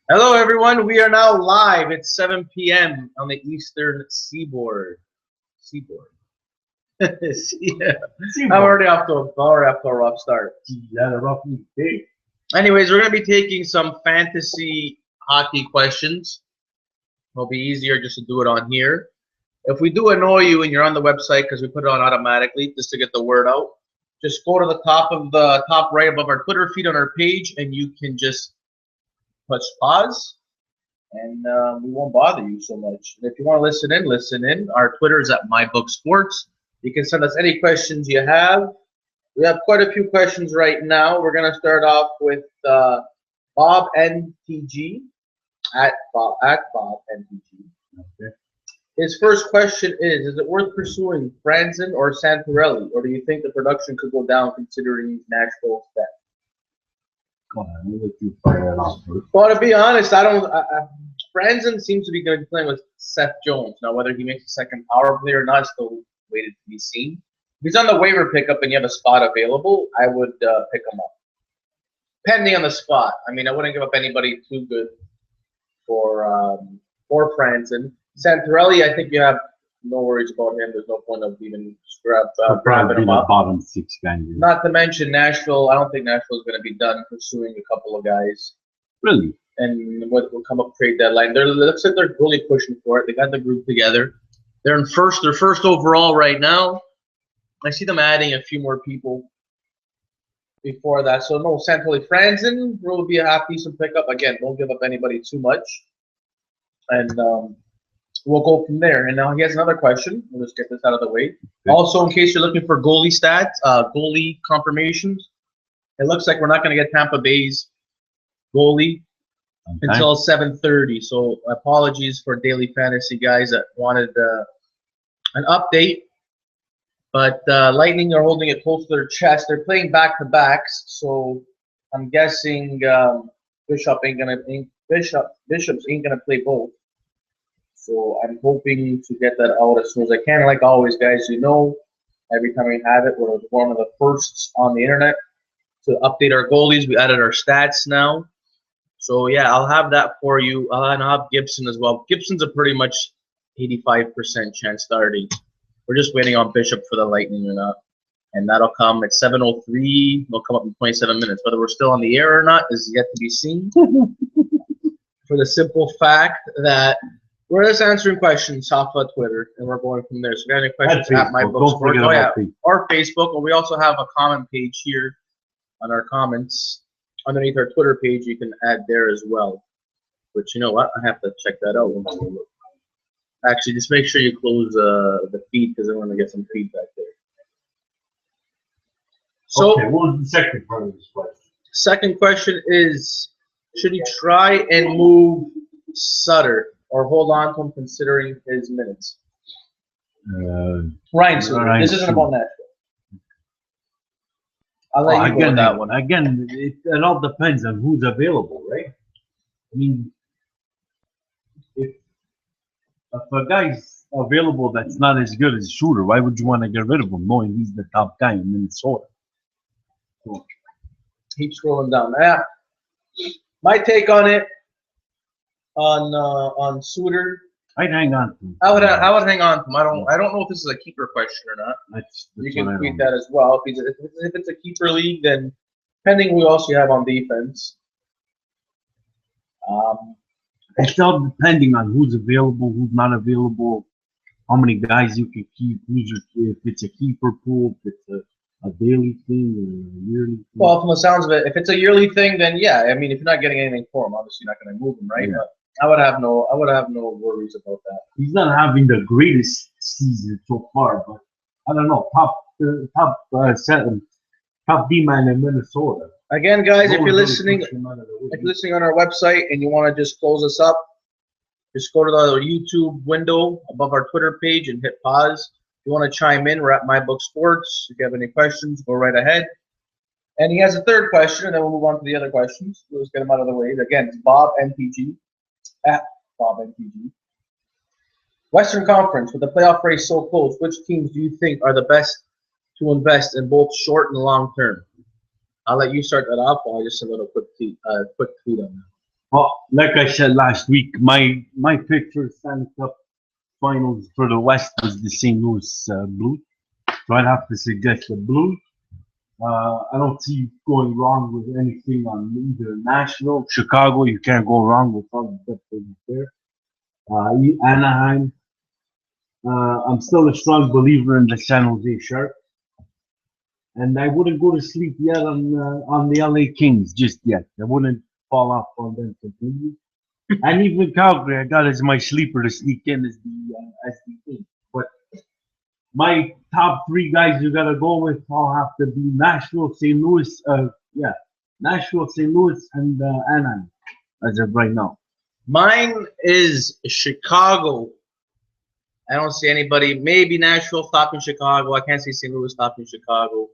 Hello, everyone. We are now live. It's 7 p.m. on the Eastern Seaboard. Seaboard. Yeah. I'm already off to a rough start. Yeah, a rough day. Anyways, we're going to be taking some fantasy hockey questions. It'll be easier just to do it on here. If we do annoy you and you're on the website because we put it on automatically just to get the word out, just go to the top right above our Twitter feed on our page, and you can just push pause, and we won't bother you so much. And if you want to listen in. Our Twitter is at MyBookSports. You can send us any questions you have. We have quite a few questions right now. We're going to start off with Bob NTG at Bob NTG. Okay. His first question is it worth pursuing Franzen or Santorelli, or do you think the production could go down considering Nashville's bet? Come on, I'll let you fire that off first. Well, to be honest, Franzen seems to be going to be playing with Seth Jones. Now, whether he makes a second power play or not, still waited to be seen. If he's on the waiver pickup and you have a spot available, I would pick him up. Depending on the spot. I mean, I wouldn't give up anybody too good for Franzen. Santorelli, I think you have no worries about him. There's no point of even grabbing him up. Bottom six guys. Not to mention Nashville. I don't think Nashville's going to be done pursuing a couple of guys. Really? And what will come up trade deadline? It looks like they're really pushing for it. They got the group together. They're first overall right now. I see them adding a few more people before that. So no, Santorelli. Franzen will be a half decent pickup. Again, don't give up anybody too much. And we'll go from there. And now he has another question. We'll just get this out of the way. Okay. Also, in case you're looking for goalie stats, goalie confirmations, it looks like we're not going to get Tampa Bay's goalie until 7:30. So apologies for daily fantasy guys that wanted an update. But Lightning are holding it close to their chest. They're playing back-to-backs, so I'm guessing Bishop's ain't gonna play both. So I'm hoping to get that out as soon as I can. Like always, guys, you know, every time we have it, we're one of the firsts on the internet to update our goalies. We added our stats now. So, yeah, I'll have that for you. I'll have Gibson as well. Gibson's a pretty much 85% chance starting. We're just waiting on Bishop for the Lightning or not. And that'll come at 7:03. It'll come up in 27 minutes. Whether we're still on the air or not is yet to be seen. For the simple fact that we're just answering questions off of Twitter, and we're going from there. So if you have any questions at MyBooksports, or Facebook, or we also have a comment page here on our comments underneath our Twitter page. You can add there as well. But you know what? I have to check that out. Actually, just make sure you close the feed because I want to get some feedback there. So, okay, what was the second part of this question? Second question is, should he try and move Sutter or hold on to him considering his minutes? Ryan, so this isn't about Nashville. I'll let you go with that one. Again, it all depends on who's available, right? I mean, if a guy's available that's not as good as a shooter, why would you want to get rid of him knowing he's the top guy in Minnesota? So, keep scrolling down. Yeah. My take on it, on Suter, I'd hang on to him. I would hang on to him. I don't know if this is a keeper question or not. That's you can tweet that as well. If it's a keeper league, then depending who else you have on defense. It's all depending on who's available, who's not available, how many guys you can keep, if it's a keeper pool, if it's a daily thing or a yearly thing. Well, from the sounds of it, if it's a yearly thing, then yeah. I mean, if you're not getting anything for him, obviously you're not going to move him, right? Yeah. But I would have no worries about that. He's not having the greatest season so far, but I don't know, top D man in Minnesota. Again, guys, if you're listening on our website and you want to just close us up, just go to the YouTube window above our Twitter page and hit pause. If you want to chime in, we're at MyBookSports. If you have any questions, go right ahead. And he has a third question, and then we'll move on to the other questions. We'll just get them out of the way. Again, it's Bob NPG, at Bob NPG. Western Conference, with the playoff race so close, which teams do you think are the best to invest in both short and long term? I'll let you start that off while I just send a little quick tweet on that. Well, like I said last week, my pick for Stanley Cup Finals for the West was the St. Louis Blues. So I'd have to suggest the Blues. I don't see going wrong with anything on either Nashville, Chicago. You can't go wrong with all the depth there. Anaheim. I'm still a strong believer in the San Jose Sharks, and I wouldn't go to sleep yet on the LA Kings just yet. I wouldn't fall off on them completely. And even Calgary, I got as my sleeper to sneak in as the Kings. But my top three guys you gotta go with all have to be Nashville, St. Louis. Nashville, St. Louis, and Anaheim as of right now. Mine is Chicago. I don't see anybody. Maybe Nashville stopping Chicago. I can't see St. Louis stopping Chicago.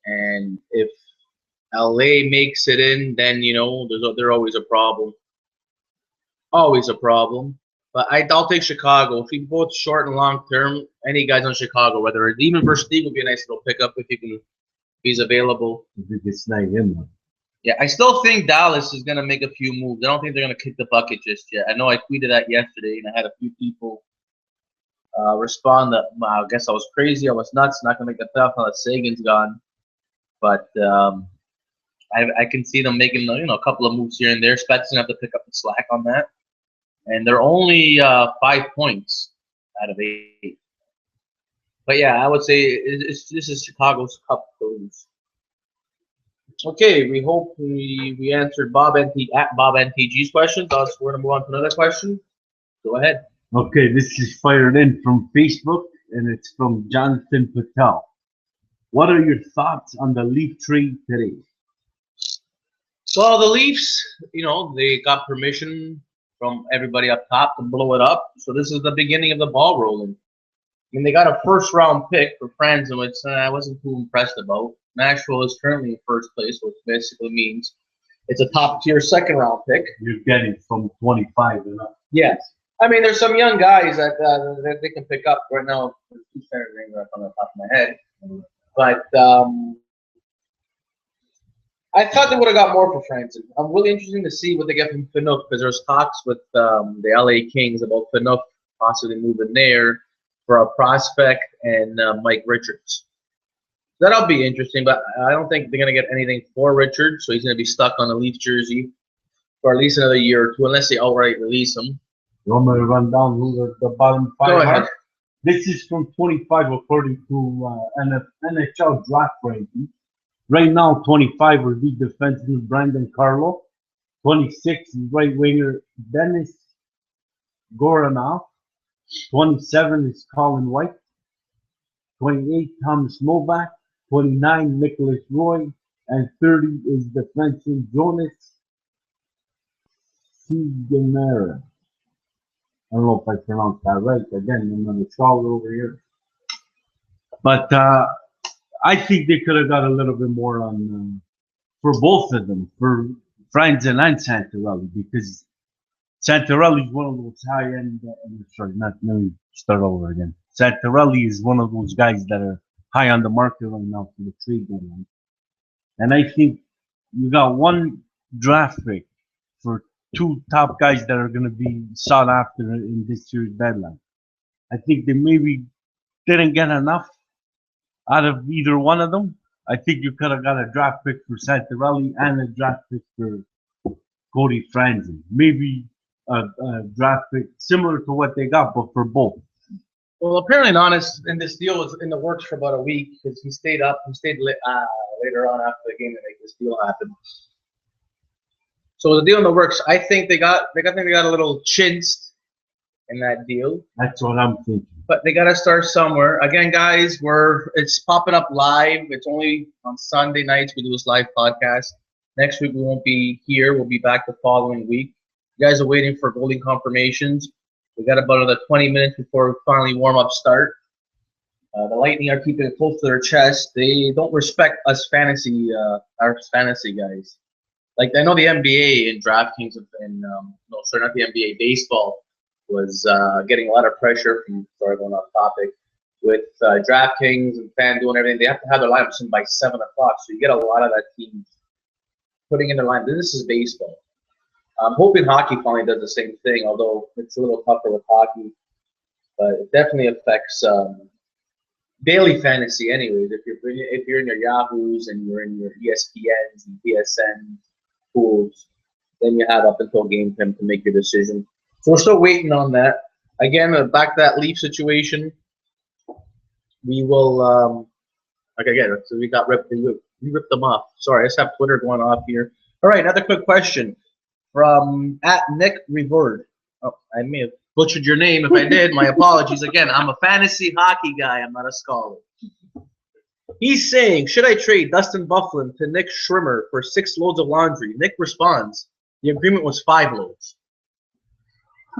And if LA makes it in, then there's always a problem. Always a problem. But I'll take Chicago. If you both short and long term, any guys on Chicago, whether it's even Versteeg would be a nice little pickup if he's available. If you can snag him. Yeah, I still think Dallas is gonna make a few moves. I don't think they're gonna kick the bucket just yet. I know I tweeted that yesterday, and I had a few people respond that I guess I was crazy, I was nuts, not gonna make the playoffs now that Sagan's gone. But I can see them making a couple of moves here and there. Spets gonna have to pick up the slack on that. And they're only 5 points out of 8. But yeah, I would say this is Chicago's cup to lose. Okay, we hope we answered Bob NTG's questions. We're gonna move on to another question. Go ahead. Okay, this is fired in from Facebook, and it's from Jonathan Patel. What are your thoughts on the Leaf trade today? Well, the Leafs, they got permission from everybody up top to blow it up. So this is the beginning of the ball rolling. I mean, they got a first-round pick for Franzen, which I wasn't too impressed about. Nashville is currently in first place, which basically means it's a top-tier second-round pick. You're getting from 25 and up. Yes. I mean, there's some young guys that they can pick up right now. There's 2 center names right on the top of my head. But I thought they would have got more for Franzen. I'm really interested to see what they get from Phaneuf, because there's talks with the LA Kings about Phaneuf possibly moving there for a prospect and Mike Richards. That'll be interesting, but I don't think they're going to get anything for Richards, so he's going to be stuck on the Leaf jersey for at least another year or two, unless they outright release him. You want me to run down who the bottom 5 Go are? ahead. This is from 25 according to NHL draft ranking. Right now, 25 will be defenseman Brandon Carlo. 26 is right winger Denis Goranov. 27 is Colin White. 28 Thomas Novak. 29 Nicholas Roy. And 30 is defenseman Jonas Sigamera. I don't know if I pronounced that right. Again, I'm on the scholar over here. But I think they could have got a little bit more on for both of them, for Franzen and Santorelli, because Santorelli is one of those high-end. Sorry, let me start over again. Santorelli is one of those guys that are high on the market right now for the trade deadline, and I think you got one draft pick for 2 top guys that are going to be sought after in this year's deadline. I think they maybe didn't get enough out of either one of them. I think you could have got a draft pick for Santorelli and a draft pick for Cody Franzen. Maybe a draft pick similar to what they got, but for both. Well, apparently, Honest, and this deal was in the works for about a week because he stayed later on after the game to make this deal happen. So the deal in the works. I think they got a little chinsed in that deal. That's what I'm thinking. But they got to start somewhere. Again, guys, it's popping up live. It's only on Sunday nights we do this live podcast. Next week we won't be here. We'll be back the following week. You guys are waiting for goalie confirmations. We got about another 20 minutes before finally warm-up start. The Lightning are keeping it close to their chest. They don't respect us our fantasy guys. Like, I know the NBA and DraftKings and not the NBA, baseball was getting a lot of pressure from, going off topic, with DraftKings and FanDuel and everything. They have to have their lineups in by 7 o'clock, so you get a lot of that team putting in their line. This is baseball. I'm hoping hockey finally does the same thing, although it's a little tougher with hockey. But it definitely affects daily fantasy, anyways. If you're in your Yahoos and you're in your ESPNs and PSN pools, then you have up until game time to make your decision. So we're still waiting on that. Again, back to that Leaf situation. We will. Okay, again, so we got ripped. We ripped them off. Sorry, I just have Twitter going off here. All right, another quick question from @Nick Revord. Oh, I may have butchered your name. If I did, my apologies. Again, I'm a fantasy hockey guy. I'm not a scholar. He's saying, should I trade Dustin Byfuglien to Nick Schwimmer for 6 loads of laundry? Nick responds, the agreement was 5 loads.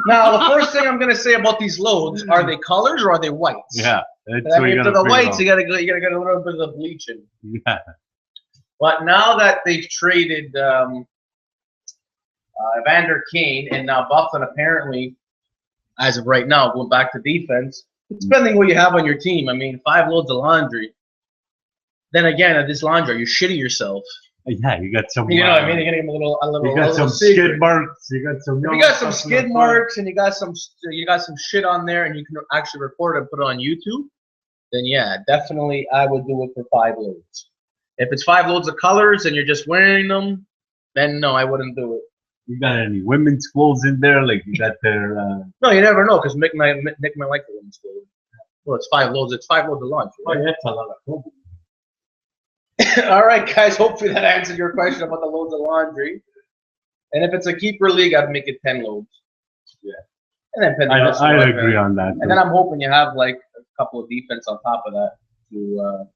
Now, the first thing I'm going to say about these loads, are they colors or are they whites? Yeah. I mean, if they're the whites, you gotta get a little bit of the bleaching. Yeah. But now that they've traded Evander Kane and now Byfuglien, apparently, as of right now, going back to defense, depending what you have on your team. I mean, 5 loads of laundry. Then again, at this laundry, you shitting yourself. Yeah, you got some. You know what I mean? You're getting a little. You got some skid marks. You got some. If you got some skid marks and you got some shit on there, and you can actually record it and put it on YouTube. Then yeah, definitely I would do it for 5 loads. If it's 5 loads of colors and you're just wearing them, then no, I wouldn't do it. You got any women's clothes in there? Like you got their. No, you never know because Nick might like the women's clothes. Well, it's 5 loads. It's 5 loads of lunch. Right? Oh, yeah, that's a lot of clothes. All right, guys. Hopefully that answered your question about the loads of laundry. And if it's a keeper league, I'd make it 10 loads. Yeah. And then I agree on that. And then I'm hoping you have like a couple of defense on top of that to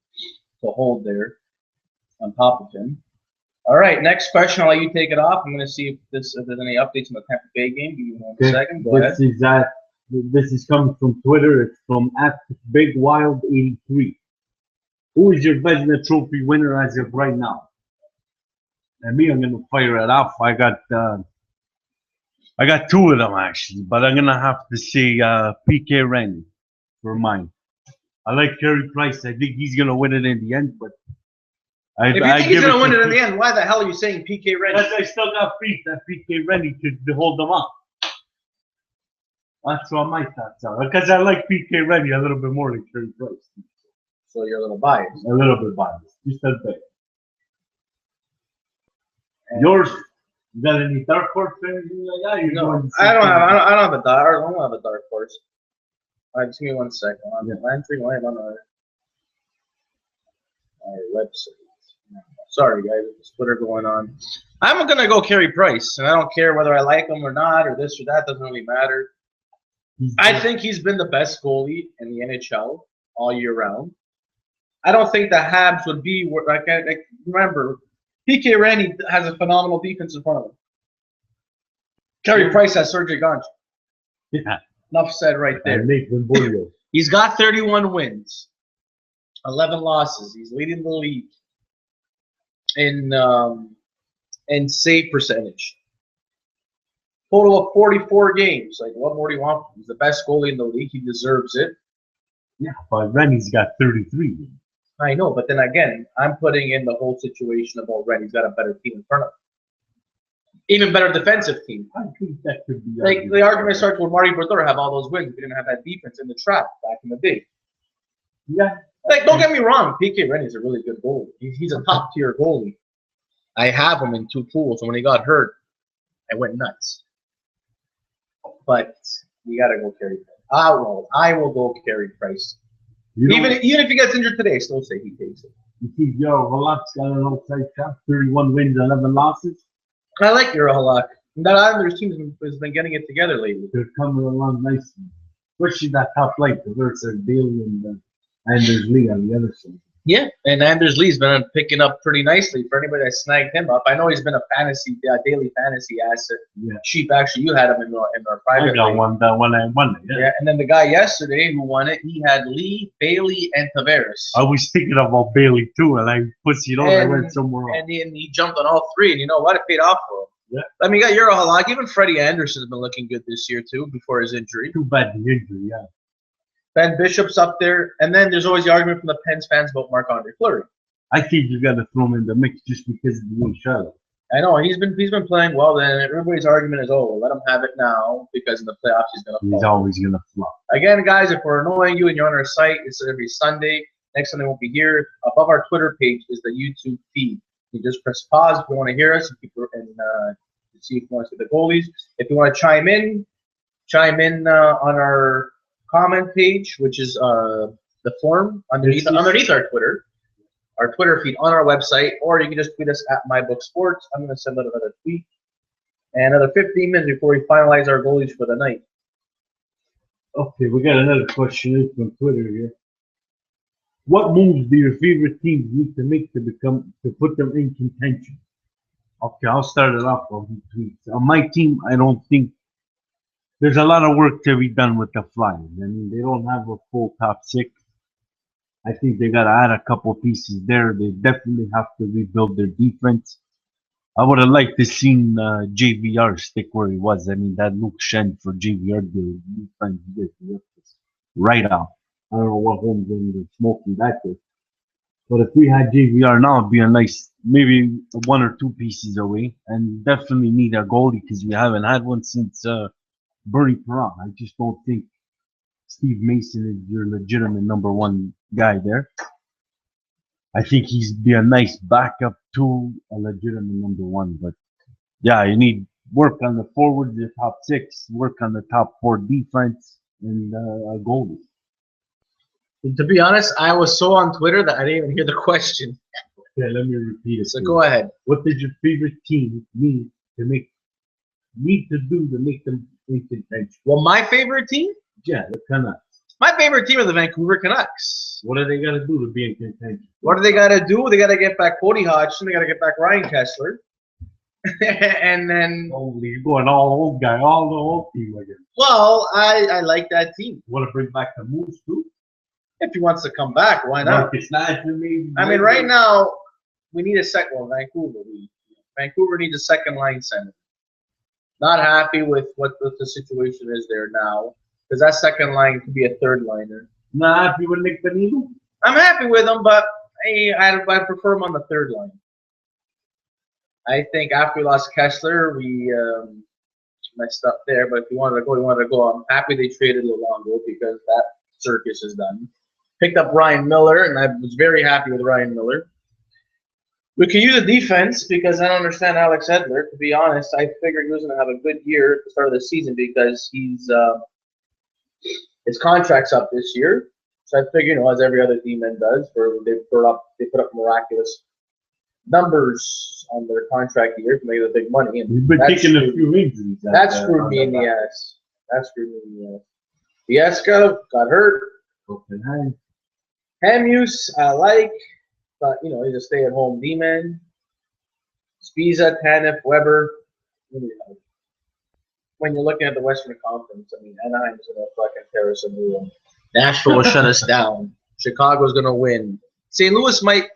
hold there on top of him. All right, next question. I'll let you take it off. I'm going to see if there's any updates on the Tampa Bay game. Give me 1 second. Go ahead. This is coming from Twitter. It's from @BigWild83. Who is your Vezina Trophy winner as of right now? And me, I'm going to fire it off. I got 2 of them actually, but I'm going to have to say PK Rennie for mine. I like Carey Price. I think he's going to win it in the end, but if you think he's going to win it in the end, why the hell are you saying PK Rennie? Because I still got faith that PK Rennie could hold them up. That's what my thoughts are. Because I like PK Rennie a little bit more than Carey Price. So you're a little biased. A little bit biased. Just a bit. Yours? You got any dark horse or anything like that? No, I don't have a dark horse. All right, just give me 1 second. I'm entering live on our website. Sorry, guys, there's Twitter going on. I'm gonna go Carey Price, and I don't care whether I like him or not, or this or that. Doesn't really matter. I think he's been the best goalie in the NHL all year round. I don't think the Habs would be like remember, PK Rennie has a phenomenal defense in front of him. Carey Price has Sergei Gonchar. Yeah. Enough said right there. He's got 31 wins, 11 losses. He's leading the league in save percentage. Total of 44 games. Like, what more do you want? He's the best goalie in the league. He deserves it. Yeah, but Rennie's got 33. I know, but then again, I'm putting in the whole situation about Rennie's got a better team in front of him. Even better defensive team. I think that could be like the argument starts with Marty Brodeur have all those wins. We didn't have that defense in the trap back in the day. Yeah. Like, don't get me wrong, PK Rennie's a really good goalie. He's a top tier goalie. I have him in 2 pools, and when he got hurt, I went nuts. But you gotta go Carey Price. I will go Carey Price. Even if he gets injured today, I still say he takes it. You see, Halak's got an outside shot, 31 wins, 11 losses. I like Halak. That Islanders team has been getting it together lately. They're coming along nicely. Especially that top line, versus Bailey and Anders Lee on the other side. Yeah, and Anders Lee's been picking up pretty nicely for anybody that snagged him up. I know he's been a daily fantasy asset. Yeah. Sheep, actually, you had him in our private. I got one that one I won it. Yeah, and then the guy yesterday who won it, he had Lee, Bailey, and Tavares. I was thinking about Bailey too, and I pussied over. I went somewhere else. And he jumped on all 3, and you know what? It paid off for him. Yeah. I mean, you got Euro Halak. Even Freddie Anderson's been looking good this year too, before his injury. Too bad the injury, yeah. Ben Bishop's up there, and then there's always the argument from the Pens fans about Marc-Andre Fleury. I think you got to throw him in the mix just because of the new Charlotte. I know he's been playing well. Then everybody's argument is, oh, let him have it now because in the playoffs he's gonna He's fall. always gonna flop. Again, guys, if we're annoying you and you're on our site, it's every Sunday. Next Sunday won't be here. Above our Twitter page is the YouTube feed. You just press pause if you want to hear us and see if you want to see the goalies. If you want to chime in on our comment page, which is the form underneath our Twitter feed on our website, or you can just tweet us at MyBookSports. I'm going to send out another tweet. And another 15 minutes before we finalize our goalies for the night. Okay, we got another question from Twitter here. What moves do your favorite teams need to make to put them in contention? Okay, I'll start it off on tweets. On my team, I don't think there's a lot of work to be done with the Flyers. I mean, they don't have a full top six. I think they got to add a couple pieces there. They definitely have to rebuild their defense. I would have liked to seen JVR stick where he was. I mean, that Luke Shen for JVR, the defense did right out. I don't know what home game they're smoking that day. But if we had JVR now, it'd be a nice, maybe one or two pieces away. And definitely need a goalie because we haven't had one since Bernie Perron. I just don't think Steve Mason is your legitimate number one guy there. I think he's be a nice backup to a legitimate number one. But yeah, you need work on the forward, the top six, work on the top four defense, and a goalie. To be honest, I was so on Twitter that I didn't even hear the question. Okay, let me repeat it. So go ahead. What does your favorite team need to do to make them in contention? Well, my favorite team? Yeah, the Canucks. My favorite team are the Vancouver Canucks. What do they got to do to be in contention? What do they got to do? They got to get back Cody Hodgson. They got to get back Ryan Kessler. And then... Holy, you're going all old guy, all the old team again. Well, I like that team. Want to bring back the Moose too? If he wants to come back, why not? I mean, right now, we need a second one. Vancouver needs a second line center. Not happy with what the situation is there now. Because that second line could be a third liner. Not happy with Nick Bonino? I'm happy with him, but I prefer him on the third line. I think after we lost Kessler, we messed up there. But if you wanted to go, I'm happy they traded Luongo because that circus is done. Picked up Ryan Miller, and I was very happy with Ryan Miller. We could use a defense because I don't understand Alex Edler. To be honest, I figured he was going to have a good year at the start of the season because his contract's up this year. So I figured, as every other team then does, where they put up miraculous numbers on their contract year to make the big money. And we've been taking a few injuries. That screwed me in the ass. Vieska got hurt. Okay. Hamus, I like, but he's a stay-at-home D-man. Spiza, Tanev, Weber. When you're looking at the Western Conference, I mean, Anaheim's gonna fucking tear us a new one. Nashville will shut us down. Chicago's gonna win. St. Louis might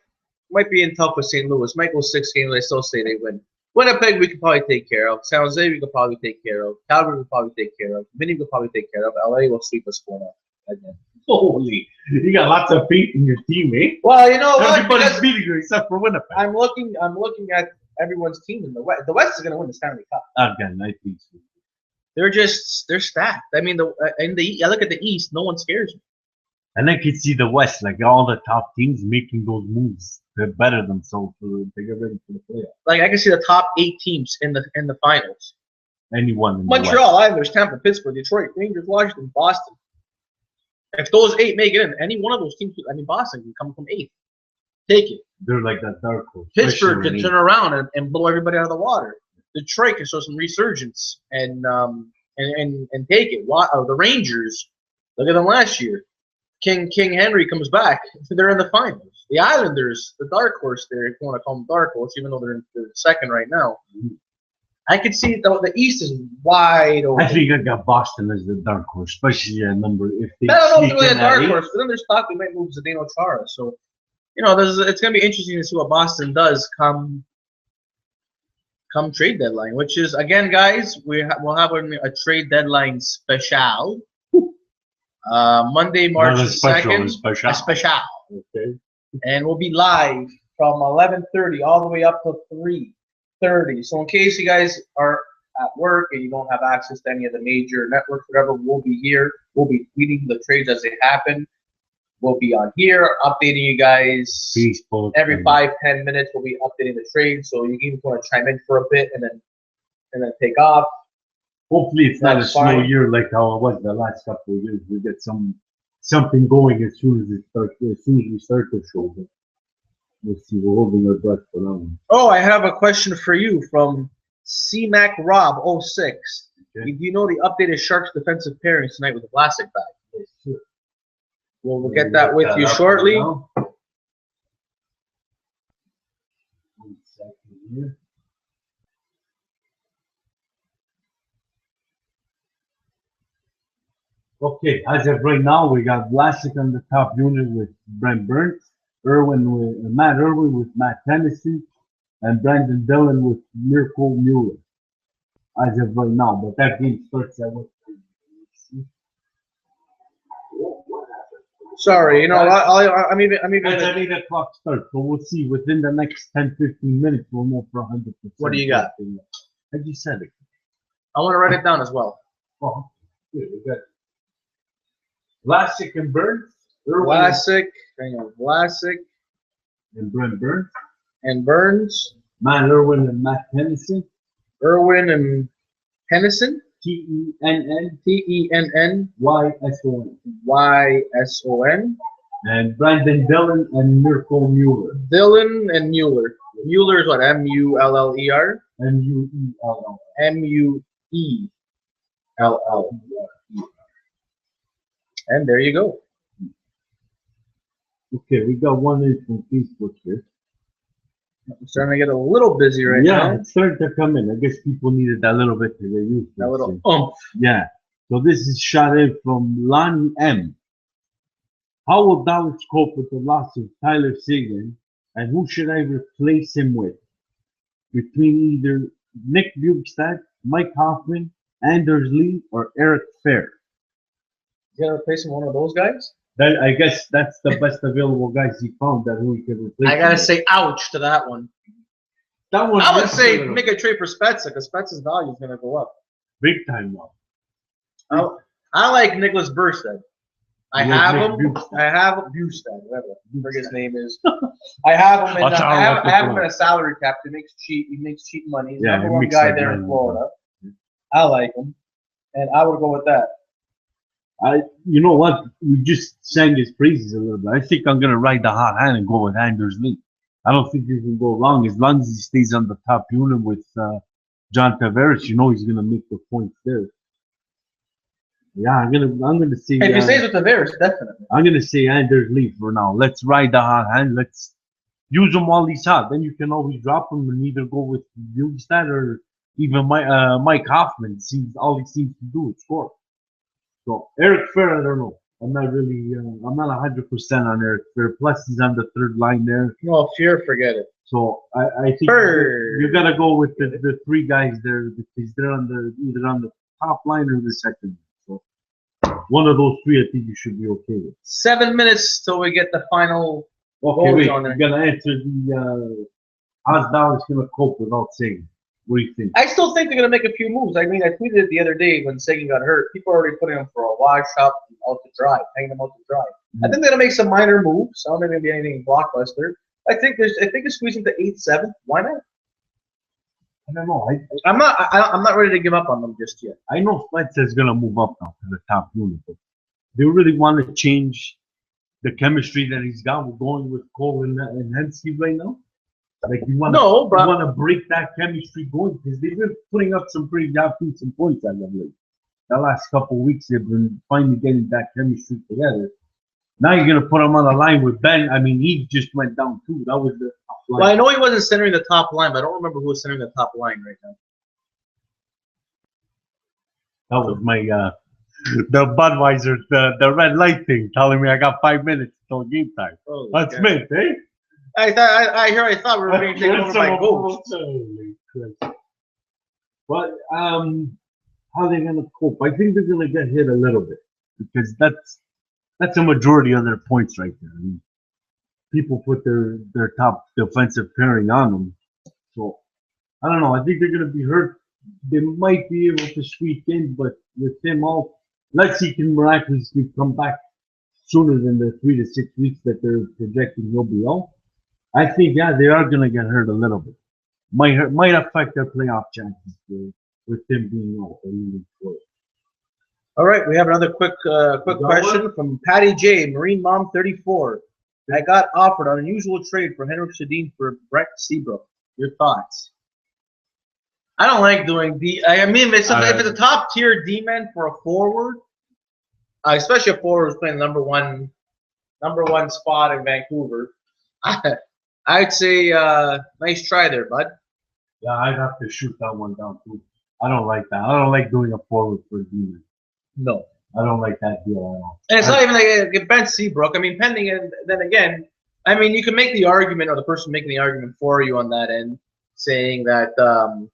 be in tough with St. Louis. Might go 6 games. I still say they win. Winnipeg we could probably take care of. San Jose we could probably take care of. Calgary we could probably take care of. Vinny we could probably take care of. LA will sweep us 4-0 again. Holy, you got lots of feet in your team, eh? Well, you know what? Everybody's beating you except for Winnipeg. I'm looking at everyone's team in the West. The West is going to win the Stanley Cup. Again, I think so. They're stacked. I mean, I look at the East. No one scares me. And I can see the West, like all the top teams making those moves to better themselves to get ready for the playoffs. Like I can see the top 8 teams in the finals. Anyone in Montreal, Islanders, Tampa, Pittsburgh, Detroit, Rangers, Washington, Boston. If those 8 make it in, any one of those teams, I mean, Boston can come from 8th. Take it. They're like that dark horse. Pittsburgh can turn around and blow everybody out of the water. Detroit can show some resurgence and take it. The Rangers, look at them last year. King Henry comes back. They're in the finals. The Islanders, the dark horse there, if you want to call them dark horse, even though they're second right now. I could see the East is wide open. I think I got Boston as the dark horse, especially a number if they. I don't know if they're really a dark horse, but then there's talk they might move Zdeno Chara. So, it's going to be interesting to see what Boston does come trade deadline. Which is again, guys, we'll have a trade deadline special. Monday, March 2nd. A special. Okay. And we'll be live from 11:30 all the way up to 3. 7:30. So in case you guys are at work and you don't have access to any of the major networks, whatever, we'll be here. We'll be tweeting the trades as they happen. We'll be on here updating you guys Facebook, every 5-10 minutes. We'll be updating the trades, so you can want to chime in for a bit and then take off. Hopefully, it's not a That's slow fine. year like how it was the last couple of years. We get something going as soon as we start the show. But we'll see. We're holding our breath for that one. Oh, I have a question for you from CMAC Rob 06. Okay. Do you know the updated Sharks defensive pairings tonight with the Vlasic back? Yes, sure. We'll get that with you up shortly. right now. 1 second here. Okay, as of right now, we got Vlasic on the top unit with Brent Burns, Matt Irwin with Matt Tennessee, and Brandon Dillon with Mirko Mueller. As of right now, but that game starts at what time? Sorry, I'm even. That's at 8 o'clock start, so we'll see. Within the next 10-15 minutes, we'll know for 100%. What do you got? I just said it. I want to write it down as well. Oh, good. We got Vlasic and Burns. Vlasic And Brent Burns. and Burns. Matt Irwin and Matt Tennessee. Irwin and Hennison. Tenn Tennyson. And Brandon Dillon and Mirko Mueller. Dillon and Mueller. Mueller is what? Muller. Muell. Muell. And there you go. Okay, we got one in from Facebook here. I'm starting to get a little busy right Yeah, now. it's starting to come in. I guess people needed that little bit to get used to. That little Yeah. So this is shot in from Lonnie M. How will Dallas cope with the loss of Tyler Seguin, and who should I replace him with? Between either Nick Bjugstad, Mike Hoffman, Anders Lee, or Eric Fair. You gonna replace him with one of those guys? I guess that's the best available guys he found that who he could replace. I gotta say, ouch to that one. that one. I would say make a trade for Spezza because Spezza's value is gonna go up. big time now. I like Nicholas Bjugstad. I You have like him. Nick Bjugstad? I have Bjugstad, whatever his name is. I have him. I have him in a salary cap. He makes cheap money. He's the number one guy there in Florida. I like him, and I would go with that. You know what? We just sang his praises a little bit. I think I'm gonna ride the hot hand and go with Anders Lee. I don't think you can go wrong as long as he stays on the top unit with John Tavares. You know he's gonna make the points there. Yeah, I'm gonna say. If he stays with Tavares, definitely. I'm gonna say Anders Lee for now. Let's ride the hot hand. Let's use him while he's hot. Then you can always drop him and either go with Bjugstad or even Mike Hoffman. All he seems to do is score. So Eric Fair, I don't know. I'm not really. I'm not 100% on Eric Fair. Plus, he's on the third line there. No, Fear, forget it. So I think you gotta go with the three guys there because they're either on the top line or the second. So one of those three, I think you should be okay with. 7 minutes till we get the final. Okay, wait. on there. You're gonna answer the how's Dallas gonna cope without Seguin? What do you think? I still think they're going to make a few moves. I mean, I tweeted it the other day when Seguin got hurt. People are already putting him for a wash up out to dry, hanging him out to dry. I think they're going to make some minor moves. I don't think there's going to be anything blockbuster. I think it's squeezing to 8-7. Why not? I don't know. I'm not ready to give up on them just yet. I know Spencer's gonna move up now to the top unit, but they really want to change the chemistry that he's got going with Cole and Hensky right now. Like you want to break that chemistry going because they've been putting up some pretty decent points as of late. The last couple of weeks they've been finally getting that chemistry together. Now you're gonna put him on the line with Ben. I mean, he just went down too. That was the top line. Well, I know he wasn't centering the top line, but I don't remember who was centering the top line right now. That was my the Budweiser, the red light thing telling me I got 5 minutes till game time. Oh, That's Smith, eh? I thought we were being taken over by ghosts. But how are they gonna cope? I think they're gonna get hit a little bit because that's a majority of their points right there. I mean, people put their top defensive pairing on them. So I don't know. I think they're gonna be hurt. They might be able to squeak in, but with him out, unless he can miraculously come back sooner than the 3 to 6 weeks that they're projecting he'll be out. I think they are gonna get hurt a little bit. Might affect their playoff chances with him being out or moving forward. All right, we have another quick question from Patty J, Marine Mom 34. I got offered an unusual trade for Henrik Sedin for Brett Seabrook. Your thoughts? I don't like doing D. I mean, if it's a top tier D man for a forward, especially a forward who's playing number one spot in Vancouver, I'd say nice try there, bud. Yeah, I'd have to shoot that one down too. I don't like that. I don't like doing a forward for a D man. No. I don't like that deal at all. And it's not even like Ben Seabrook. I mean, pending, and then again, I mean, you can make the argument, or the person making the argument for you on that end, saying that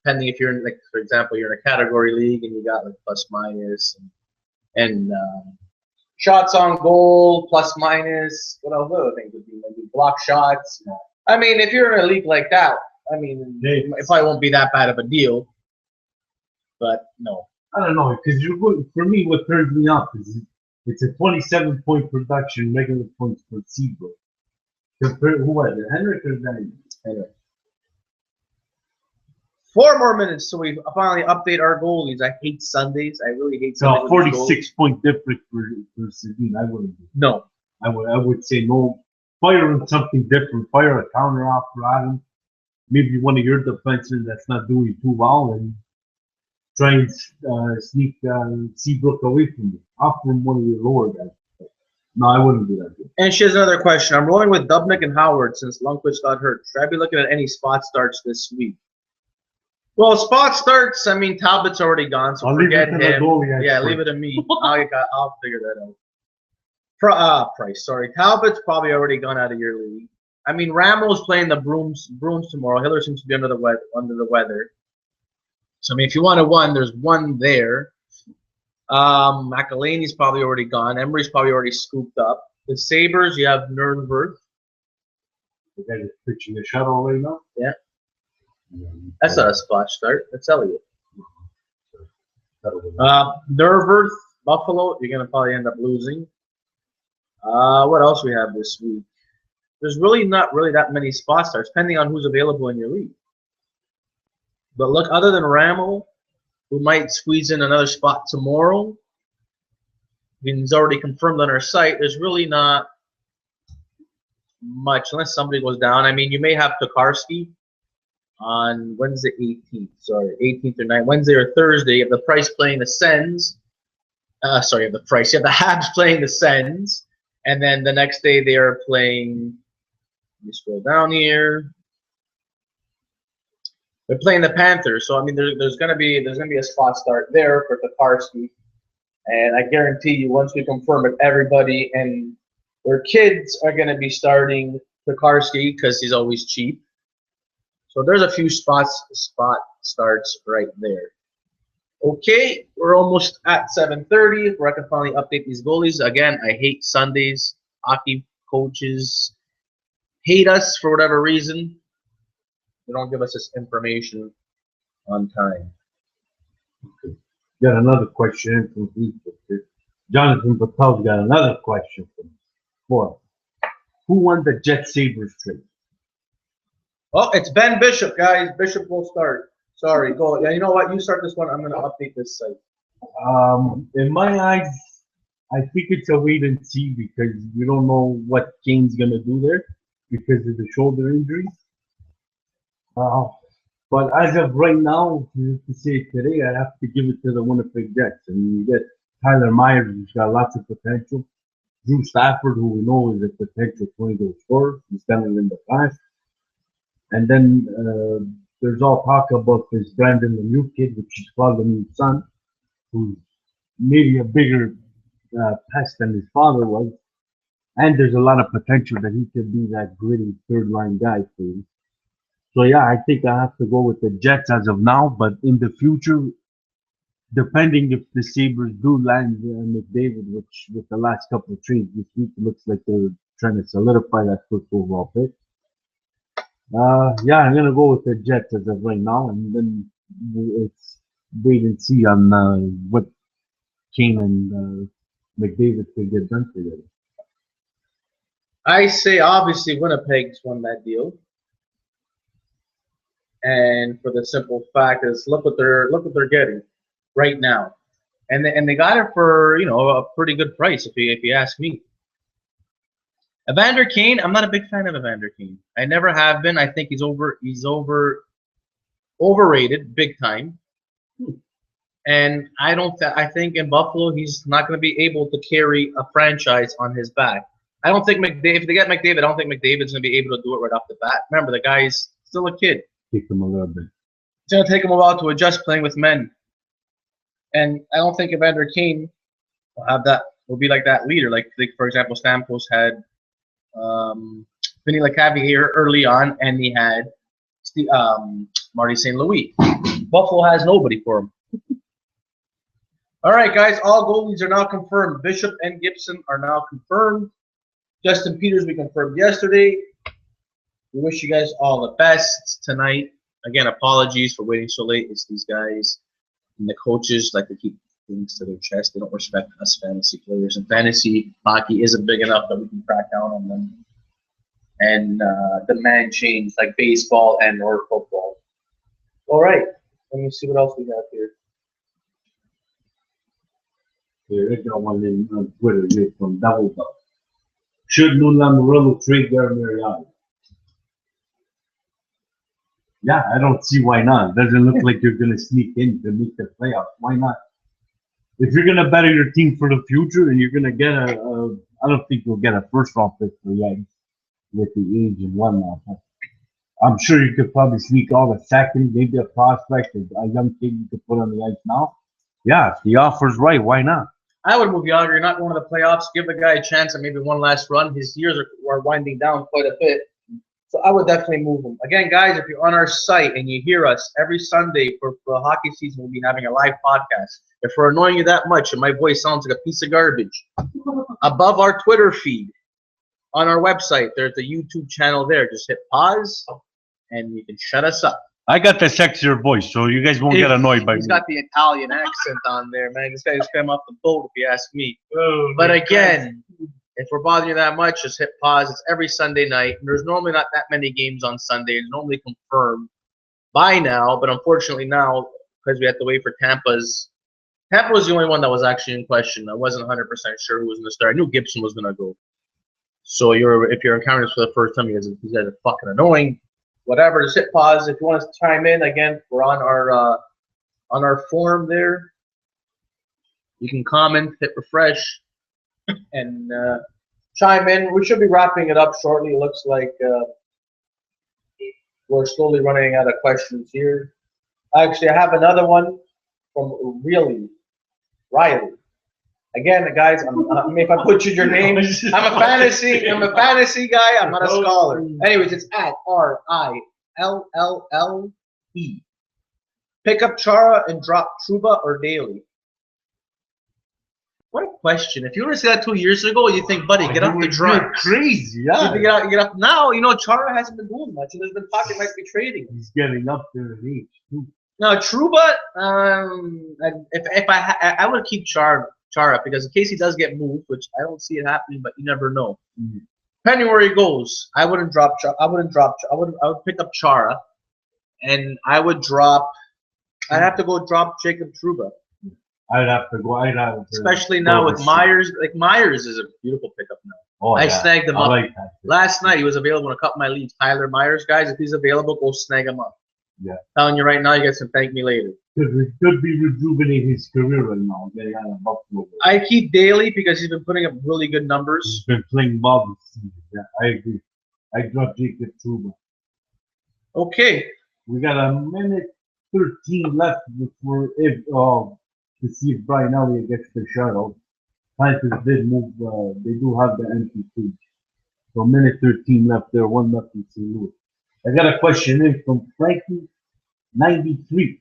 pending if you're in, like, for example, you're in a category league and you got like plus minus and shots on goal plus minus. What else? What other things would be? Maybe block shots. I mean, if you're in a league like that, I mean, it probably won't be that bad of a deal. But no. I don't know, because for me, what turns me off is it's a 27-point production, regular points per Seabrook. Compared who was it, Henrik or Daniel? Henrik. 4 more minutes so we finally update our goalies. I hate Sundays. I really hate Sundays. 46-point difference for Sedin. I wouldn't do. No. I would say no. Fire him something different. Fire a counter off for Adam. Maybe one of your defenses that's not doing too well, and try and sneak Seabrook away from you. Offer him one of your lower guys. No, I wouldn't do that. And she has another question. I'm rolling with Dubnyk and Howard since Lundqvist got hurt. Should I be looking at any spot starts this week? Well, spot starts, I mean, Talbot's already gone, so forget him. Leave it to me. I'll figure that out. Price, sorry. Talbot's probably already gone out of your league. I mean, Ramo's playing the Bruins tomorrow. Hiller seems to be under the weather. So, I mean, if you want one, there's one there. McElhaney's probably already gone. Emery's probably already scooped up. The Sabres, you have Nürnberg. The guy that's pitching the shuttle right now? Yeah. That's not a spot start. That's Elliott. Nürnberg, Buffalo, you're going to probably end up losing. What else we have this week? There's really not that many spot starts, depending on who's available in your league. But look, other than Ramo, who might squeeze in another spot tomorrow, he's already confirmed on our site, there's really not much, unless somebody goes down. I mean, you may have Tokarski on Wednesday 18th. Sorry, 18th or 9th. Wednesday or Thursday, you have the Price playing the Sens. You have the Price. You have the Habs playing the Sens. And then the next day they are playing, let me scroll down here. They're playing the Panthers, so I mean, there's gonna be a spot start there for Tokarski, and I guarantee you, once we confirm it, everybody and their kids are gonna be starting Tokarski because he's always cheap. So there's a few spot starts right there. Okay, we're almost at 7:30. Where I can finally update these goalies. Again, I hate Sundays. Hockey coaches hate us for whatever reason. They don't give us this information on time. Okay. Got another question from Facebook. Jonathan Patel's got another question for us. Who won the Jet Sabres trade? Oh, it's Ben Bishop, guys. Bishop will start. Sorry, go. Yeah, you know what? You start this one. I'm going to update this site. In my eyes, I think it's a wait and see because we don't know what Kane's going to do there because of the shoulder injuries. But as of right now, to say it today, I have to give it to the Winnipeg Jets. And you get Tyler Myers, who's got lots of potential. Drew Stafford, who we know is a potential 20-goal scorer. He's done it in the past. And then there's all talk about this Brandon Lemieux kid, which is Claude Lemieux's son, who's maybe a bigger pest than his father was. And there's a lot of potential that he could be that gritty third-line guy for you. So, yeah, I think I have to go with the Jets as of now. But in the future, depending if the Sabres do land McDavid, which with the last couple of trades this week, it looks like they're trying to solidify that first overall pick. Yeah, I'm gonna go with the Jets as of right now, and then it's wait and see on what Kane and McDavid could get done together. I say obviously Winnipeg's won that deal, and for the simple fact is look what they're getting right now, and they got it for a pretty good price if you ask me. Evander Kane, I'm not a big fan of Evander Kane. I never have been. I think he's overrated big time. And I think in Buffalo he's not going to be able to carry a franchise on his back. I don't think McDavid. If they get McDavid, I don't think McDavid's going to be able to do it right off the bat. Remember, the guy's still a kid. Take them a little bit. It's going to take him a while to adjust playing with men. And I don't think Evander Kane will be like that leader. Like for example, Stamkos had Vinny Lecavalier early on, and he had Marty St. Louis. Buffalo has nobody for him. All right, guys, all goalies are now confirmed. Bishop and Gibson are now confirmed. Justin Peters, we confirmed yesterday. We wish you guys all the best tonight. Again, apologies for waiting so late. It's these guys and the coaches like to keep things to their chest. They don't respect us fantasy players. And fantasy hockey isn't big enough that we can crack down on them and demand change like baseball and or football. All right, let me see what else we have here. They got one on Twitter here from Double Duck. Should Lou Lamoriello trade Darren Mariani? Yeah, I don't see why not. It doesn't look like you're going to sneak in to make the playoffs. Why not? If you're going to better your team for the future and you're going to get I don't think you'll get a first round pick for Yanks with the age and whatnot. I'm sure you could probably sneak all the second, maybe a prospect, a young kid you could put on the ice now. Yeah, if the offer's right, why not? I would move Yager. You're not going to the playoffs. Give the guy a chance at maybe one last run. His years are winding down quite a bit. So I would definitely move him. Again, guys, if you're on our site and you hear us every Sunday for the hockey season, we'll be having a live podcast. If we're annoying you that much and my voice sounds like a piece of garbage, above our Twitter feed, on our website, there's the YouTube channel there. Just hit pause and you can shut us up. I got the sexier voice, so you guys won't get annoyed by me. He's got the Italian accent on there, man. This guy just came off the boat, if you ask me. Oh, but again, if we're bothering you that much, just hit pause. It's every Sunday night. And there's normally not that many games on Sunday. It's normally confirmed by now, but unfortunately now, because we have to wait for Tampa was the only one that was actually in question. I wasn't 100% sure who was going to start. I knew Gibson was going to go. So if you're encountering this for the first time, you guys are fucking annoying. Whatever, just hit pause. If you want us to chime in, again, we're on our forum there. You can comment, hit refresh, and chime in. We should be wrapping it up shortly. It looks like we're slowly running out of questions here. Actually, I have another one from Riley. Again, guys, if I butchered your name, I'm a fantasy guy. I'm not a scholar. Anyways, it's at RILLLE. Pick up Chara and drop Trouba or Daly. What a question! If you were to say that 2 years ago, you think, buddy, get off the drugs. Crazy, yeah. You get up now. Chara hasn't been doing much, and there's been talk he might be trading. He's getting up there in age too. Now Trouba, if I would keep Chara because in case he does get moved, which I don't see it happening, but you never know. Mm-hmm. Depending where he goes, I wouldn't drop Chara. I would pick up Chara, and I would drop. I'd have to go drop Jacob Trouba. I'd have to go. Especially now with Myers. Like Myers is a beautiful pickup now. Oh, I snagged him up last night. He was available in a couple of my leagues. Tyler Myers, guys, if he's available, go snag him up. Yeah. Telling you right now, you guys can thank me later. Could be rejuvenating his career right now. I keep Daly because he's been putting up really good numbers. He's been playing well this season. Yeah, I agree. I dropped Jacob Trouba. Okay. We got a minute 13 left before to see if Brian Elliott gets the shutout. Panthers did move. They do have the empty cage. So minute 13 left there. 1-0 St. Louis. I got a question in from Frankie93.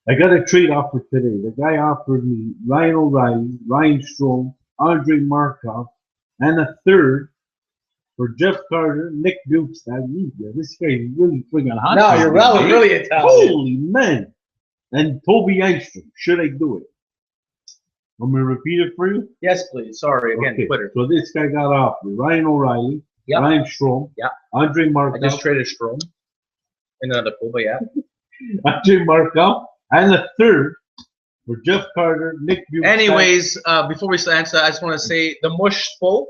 I got a trade offer today. The guy offered me Ryan O'Reilly, Ryan Strome, Andre Markov, and a third for Jeff Carter, Nick Bukestad. This guy is really friggin' hot. No, you're really Italian. Holy man. And Toby Engstrom. Should I do it? Want me to repeat it for you? Yes, please. Sorry, again, Okay. Twitter. So this guy got off with Ryan O'Reilly, Yep. Ryan Strome, Yep. Andre I Markov, just traded Strom in another pool, but yeah. Andre Markov, and a third for Jeff Carter, Nick Bukestad. Anyways, before we answer that, I just want to say the mush spoke.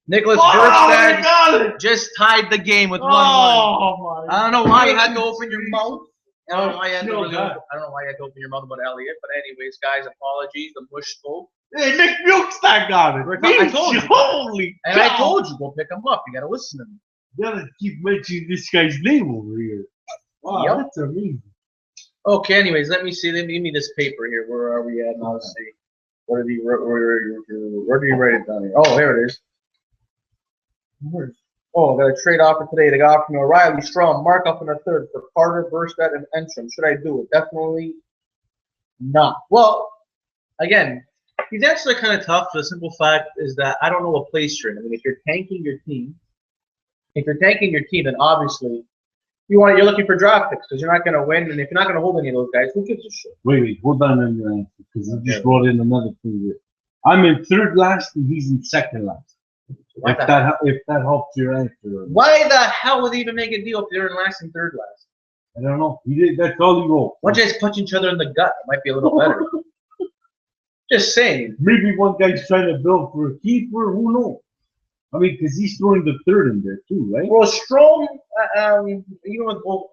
Nicholas Oh, Bergstad I got it! just tied the game with 1-1. Oh, my I don't know why you had to open your mouth. I don't know why you had to Chill, really man. I don't know why you had to open your mouth about Elliott, but anyways, guys, apologies. The mush spoke. Hey, Nick Bukestad got it. I told you. Holy And cow. I told you, go pick him up. You gotta listen to me. You gotta keep mentioning this guy's name over here. Wow, Yep. that's amazing. Okay, anyways, let me see. Let me give me this paper here. Where are we at? Let's see. Where did you write it down here? Oh, here it is. Oh, I got a trade offer today. They got from O'Reilly, Strom, Markov in a third for Carter, Bergstad, and Enstrom. Should I do it? Definitely not. Well, again, these answers are kind of tough. The simple fact is that I don't know what place you're in. I mean, if you're tanking your team, then obviously you're looking for draft picks because you're not going to win. And if you're not going to hold any of those guys, who gives a shit? Wait, hold on a minute, because you just brought in another thing here. I'm in third last and he's in second last. If that helps your answer. Why the hell would they even make a deal if they're in last and third last? I don't know. That's all he wrote. Why don't you guys punch each other in the gut? It might be a little better. Just saying. Maybe one guy's trying to build for a keeper. Who knows? I mean, because he's throwing the third in there too, right? Well, Strom, even with both,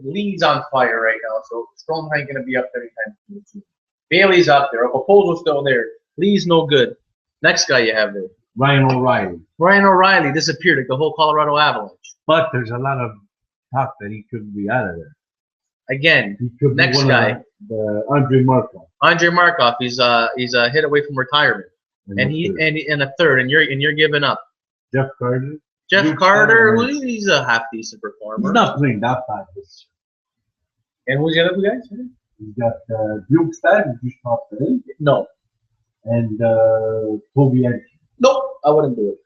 Lee's on fire right now, so Strom ain't gonna be up there anytime soon. Bailey's up there. Opopo's still there. Lee's no good. Next guy you have there. Ryan O'Reilly. Ryan O'Reilly disappeared like the whole Colorado Avalanche. But there's a lot of talk that he could be out of there. Again, He could next be one guy. of the Andre Markov. Andre Markov, he's a hit away from retirement. And a third, and you're giving up. Jeff Carter. Jeff Carter, well, he's a half decent performer. He's not playing that bad this And who's the other two guys? He's got Bukestad, who just talked today, No. and Toby Engstrom. Nope, I wouldn't do it.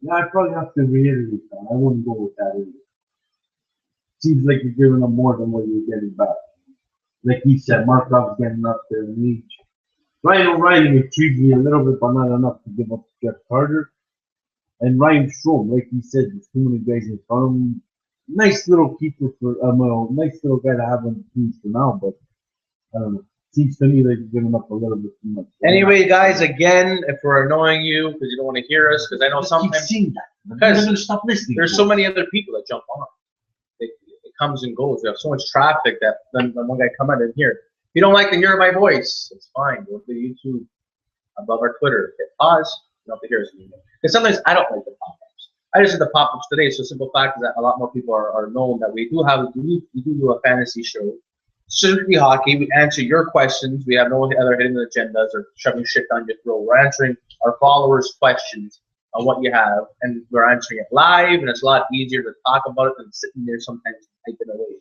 Yeah, I probably have to reiterate that. I wouldn't go with that either. Seems like you're giving them more than what you're getting back. Like he said, Markov's getting up there in age. Ryan O'Reilly intrigued me a little bit, but not enough to give up to Jeff Carter. And Ryan Strome, like he said, there's too many guys in front of him. Nice little keeper for, nice little guy to have on the team for now, but I don't know. Seems to me like you're giving up a little bit too much. Anyway, guys, again, if we're annoying you because you don't want to hear us, because I know sometimes seeing that. Because You're gonna stop listening. there's so many other people that jump on. It comes and goes. We have so much traffic that then one guy come out and hear. If you don't like to hear my voice, it's fine. Go to YouTube above our Twitter. Hit pause. You don't have to hear us anymore. Because sometimes I don't like the pop-ups. I just did the pop-ups today. So simple fact is that a lot more people are known that we do a fantasy show. Strictly hockey. We answer your questions. We have no other hidden agendas or shoving shit down your throat. We're answering our followers' questions on what you have, and we're answering it live, and it's a lot easier to talk about it than sitting there sometimes typing away.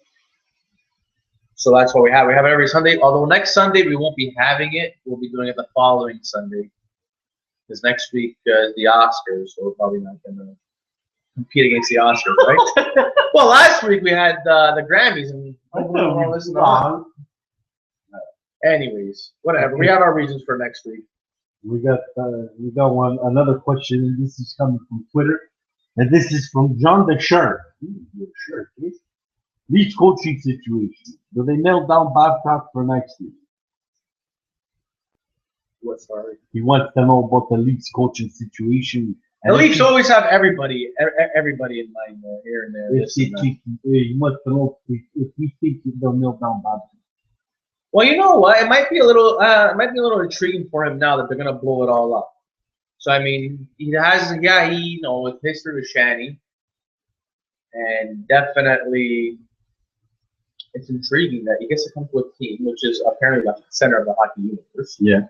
So that's what we have. We have it every Sunday, although next Sunday we won't be having it. We'll be doing it the following Sunday. Because next week is the Oscars, so we're probably not going to compete against the Oscars, right? Well, last week we had the Grammys, and anyways, whatever. We have our reasons for next week. We got another question, and this is coming from Twitter, and this is from John Deschard. Leeds coaching situation. Do they nail down Babcock for next year? What? Sorry. He wants to know about the Leeds coaching situation. The Leafs always have everybody in mind here and there. He wants to know if we think they'll nail down Babcock. Well, you know what? It might be a little intriguing for him now that they're gonna blow it all up. So I mean, with history with Shanny, and definitely it's intriguing that he gets to come to a team which is apparently the center of the hockey universe. Yeah.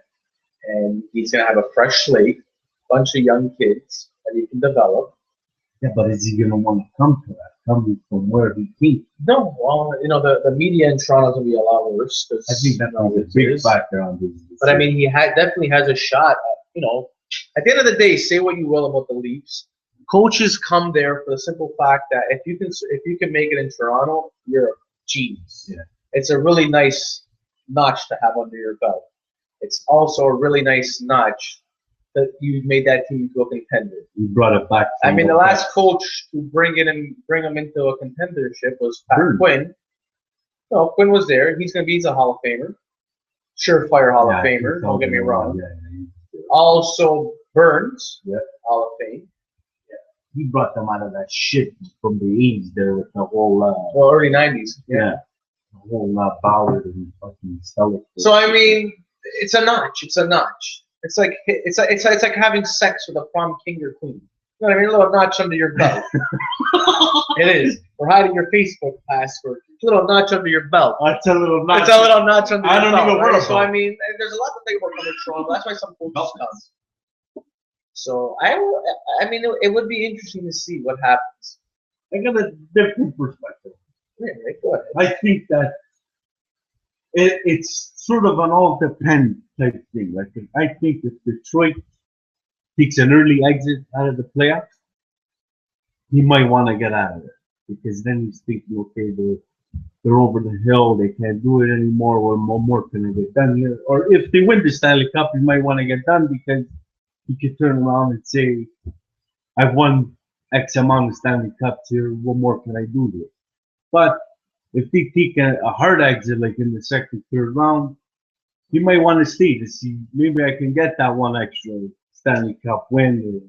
And he's gonna have a fresh slate, bunch of young kids that he can develop. Yeah, but is he gonna want to come to that? Coming from where he came? No, well, the media in Toronto is gonna be a lot worse. I think that's a big factor on this. But I mean, he definitely has a shot at, at the end of the day, say what you will about the Leafs. Coaches come there for the simple fact that if you can make it in Toronto, you're a genius. Yeah. It's a really nice notch to have under your belt. It's also a really nice notch that you made that team to a contender. You brought it back. I mean, the last coach to bring him into a contendership was Pat Quinn. No, Quinn was there. He's a Hall of Famer. Surefire Hall of Famer, don't get me wrong. Also Burns, Hall of Fame. He brought them out of that shit from the 80s there with the whole early 90s. The whole Ballard and fucking Stella. So I mean, it's a notch. It's a notch. It's like having sex with a prom king or queen. You know what I mean? A little notch under your belt. It is. Or hiding your Facebook password. A little notch under your belt. That's a little notch. It's a little notch under your belt. I don't even worry. So I mean, there's a lot to think about coming to Toronto. That's why some coaches come. So I mean, it would be interesting to see what happens. I got a different perspective. Yeah, right, go ahead. I think that it's sort of an all-depend type thing. I think if Detroit takes an early exit out of the playoffs, he might want to get out of it because then he's thinking, okay, they're over the hill, they can't do it anymore. What more can I get done here? Or if they win the Stanley Cup, he might want to get done because he could turn around and say, I've won X amount of Stanley Cups here. What more can I do here? But if they take a hard exit, like in the second, third round, he might want to stay to see maybe I can get that one extra Stanley Cup win or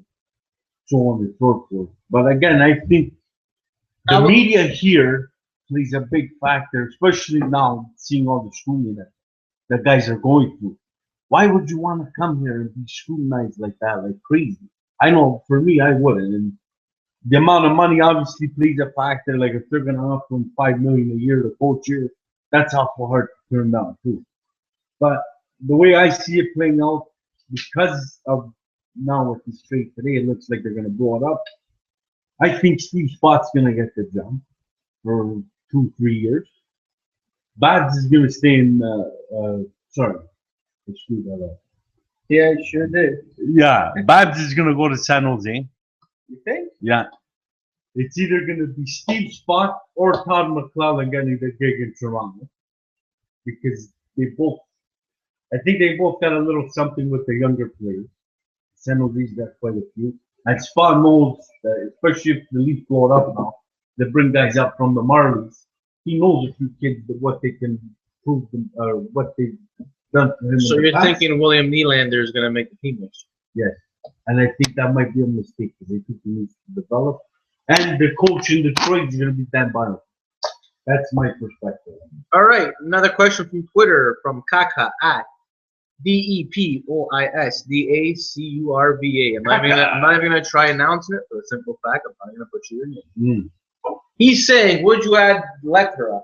so on and so forth. But again, I think the media here plays a big factor, especially now seeing all the scrutiny that guys are going through. Why would you want to come here and be scrutinized like that, like crazy? I know for me, I wouldn't. And the amount of money obviously plays a factor. Like if they're going to offer him $5 million a year to coach here, that's awful hard to turn down too. But the way I see it playing out, because of now with this trade today, it looks like they're going to blow it up. I think Steve Spott's going to get the job for 2-3 years. Babs is going to stay in. Sorry, I screwed that up. Yeah, it sure did. Yeah, Babs is going to go to San Jose. You think? Yeah. It's either going to be Steve Spott or Todd McClellan getting the gig in Toronto. Because I think they both got a little something with the younger players. San Jose's got quite a few. And Spott knows that, especially if the Leafs blow it up now, they bring guys up from the Marlies. He knows a few kids what they can prove them, what they've done for him. So you're thinking William Nylander is going to make the team next year? Yes. And I think that might be a mistake because they think he needs to develop. And the coach in Detroit is going to be Dan Byron. That's my perspective. All right. Another question from Twitter from Kaka at DEPOISDACURVA. I'm not even going to try announcing it for the simple fact I'm not going to put your name. He's saying, would you add Lettera?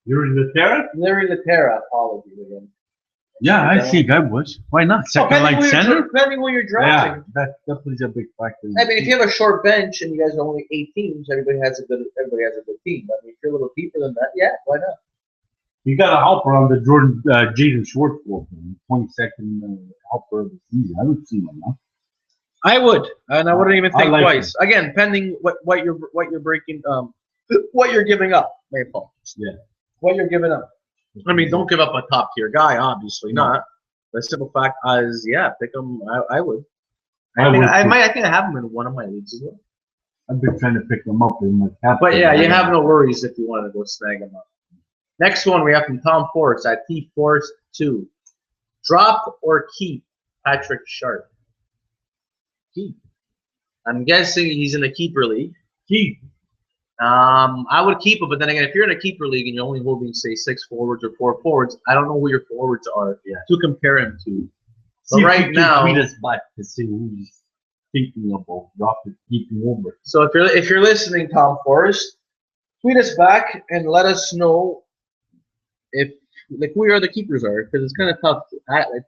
Larry Lettera? Larry Lettera, apologies again. Yeah, I think I would. Why not? Second line center? Depending who you're drafting. Yeah, that plays a big factor. I mean, if you have a short bench and you guys are only 8 teams, everybody has a good team. I mean, if you're a little deeper than that, yeah, why not? You got a helper on the Jaden Schwartz 22nd helper of the season. I would see him now. I would, and I wouldn't even think twice. Him. Again, pending what you're breaking, what you're giving up. My apologies. Yeah. What you're giving up. I mean, don't give up a top tier guy. Obviously not. The simple fact is, pick him. I would. I think I have him in one of my leagues as well. I've been trying to pick him up in my cap. But yeah, you have no worries if you want to go snag him up. Next one we have from Tom Forrest at T-Force2. Drop or keep Patrick Sharp? Keep. I'm guessing he's in the keeper league. Keep. I would keep him, but then again, if you're in a keeper league and you're only holding, say, 6 forwards or 4 forwards, I don't know who your forwards are to compare him to. So right now, tweet us back to see who's thinking about dropping, keeping over. So if you're listening, Tom Forrest, tweet us back and let us know if who your other keepers are, because it's kind of tough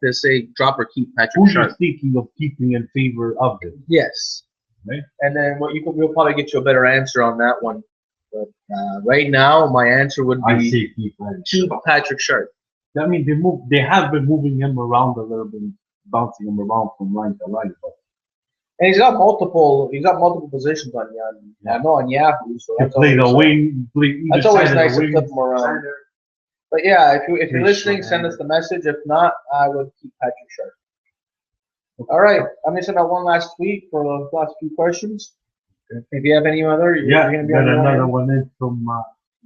to say drop or keep Patrick Sharp. Who's thinking of keeping in favor of them? Yes. Right. And then we'll probably get you a better answer on that one. But right now, my answer would be keep Patrick Sharp. I mean, they have been moving him around a little bit bouncing him around from line to line. But And he's got multiple positions on Yahoo, so he played a wing, that's always nice to flip him around. But yeah, if you're listening, send us the message. If not, I would keep Patrick Sharp. All right, I'm gonna send out one last tweet for the last few questions. If you have any other, yeah, you're gonna be got on another one in from.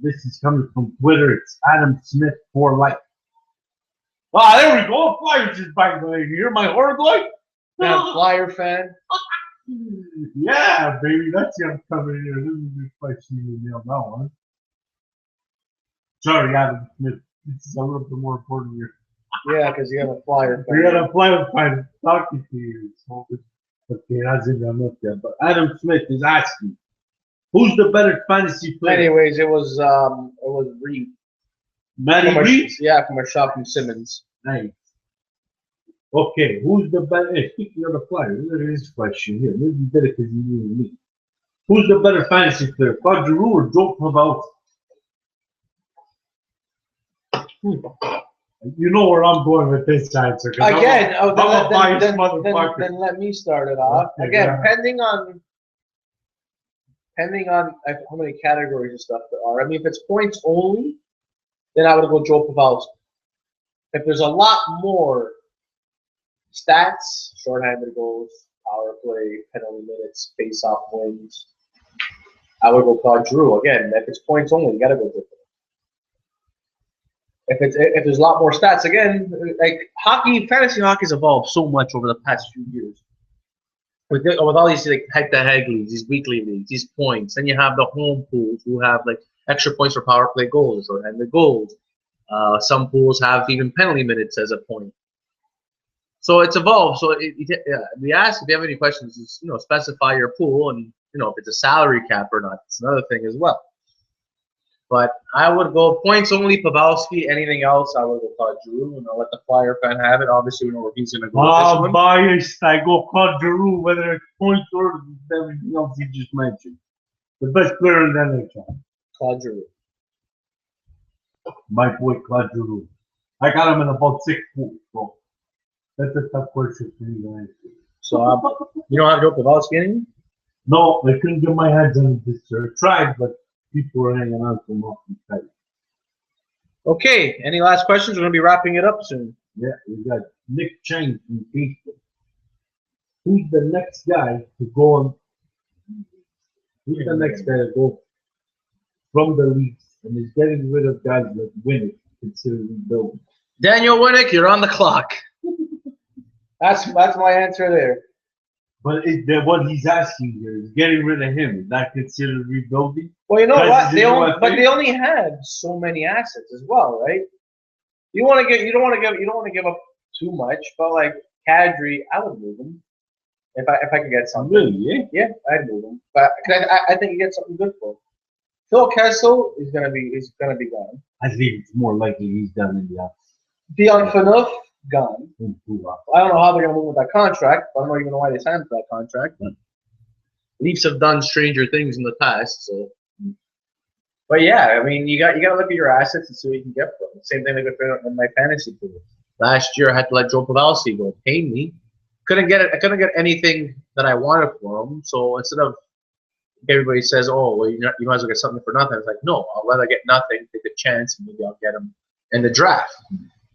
This is coming from Twitter. It's Adam Smith for life. Ah, there we go. Flyers is back right here. My horror light. Yeah, Flyer fan. Yeah, baby, that's the coming here. This is a good question you nailed that one. Sorry, Adam Smith. This is a little bit more important here. Yeah, because you have a Flyer fan. We got a Flyer fan talking to you. So okay, that's it. I'm up there. But Adam Smith is asking, who's the better fantasy player? Anyways, it was Reed. Matty Reed? Yeah, from our shop in Simmons. Nice. Okay, who's the better? Hey, speaking of the Flyers, look at this question here. Maybe you did it because you knew me. Who's the better fantasy player, Claude Giroux or Joe Pavelski? You know where I'm going with this answer. Again, I'm a biased motherfucker. Then let me start it off. Okay, again, yeah. depending on how many categories and stuff there are. I mean, if it's points only, then I would go Joe Pavelski. If there's a lot more stats, shorthanded goals, power play, penalty minutes, face-off wins, I would go Claude Giroux. Again, if it's points only, you got to go different. If there's a lot more stats, again, like fantasy hockey's evolved so much over the past few years. With all these like head-to-head leagues, these weekly leagues, these points, then you have the home pools who have like extra points for power play goals or the goals. Some pools have even penalty minutes as a point. So it's evolved. So we ask if you have any questions, just, specify your pool and if it's a salary cap or not. It's another thing as well. But I would go points only, Pavelski. Anything else, I would go Claude Giroux, and I'll let the Flyer fan have it. Obviously, we know where he's going to go with this one. Biased. I go Claude Giroux, whether it's points or everything else you just mentioned. The best player in the NHL. Claude Giroux. My boy Claude Giroux. I got him in about 6 pools, so that's a tough question for me to answer. So you don't have Joe Pavelski anymore? No, I couldn't get my hands on it this year. I tried, but people were hanging on to him tight. Okay, any last questions? We're going to be wrapping it up soon. Yeah, we got Nick Chang from Facebook. Who's the next guy to go on? Who's the next guy to go from the leagues and is getting rid of guys like Winnick, considering Bill? Daniel Winnick, you're on the clock. That's my answer there. But what he's asking here is getting rid of him. Is that considered rebuilding? Well, you know what? They only have so many assets as well, right? You don't want to give up too much, but like Kadri, I would move him if I could get something. Really? Yeah. Yeah, I'd move him, but I think you get something good for him. Phil Kessel is gonna be gone. I think it's more likely he's done in the office. Dion Phaneuf, gone. I don't know how they're going to move with that contract. I don't even know why they signed for that contract. But Leafs have done stranger things in the past. So, but yeah, I mean, you got to look at your assets and see what you can get from them. Same thing like in my fantasy pool. Last year, I had to let Joe Pavelski go. Pay me. I couldn't get anything that I wanted for him. So instead of everybody says, "Oh, well, you might as well get something for nothing," I was like, "No, I'll rather get nothing, take a chance, and maybe I'll get him in the draft."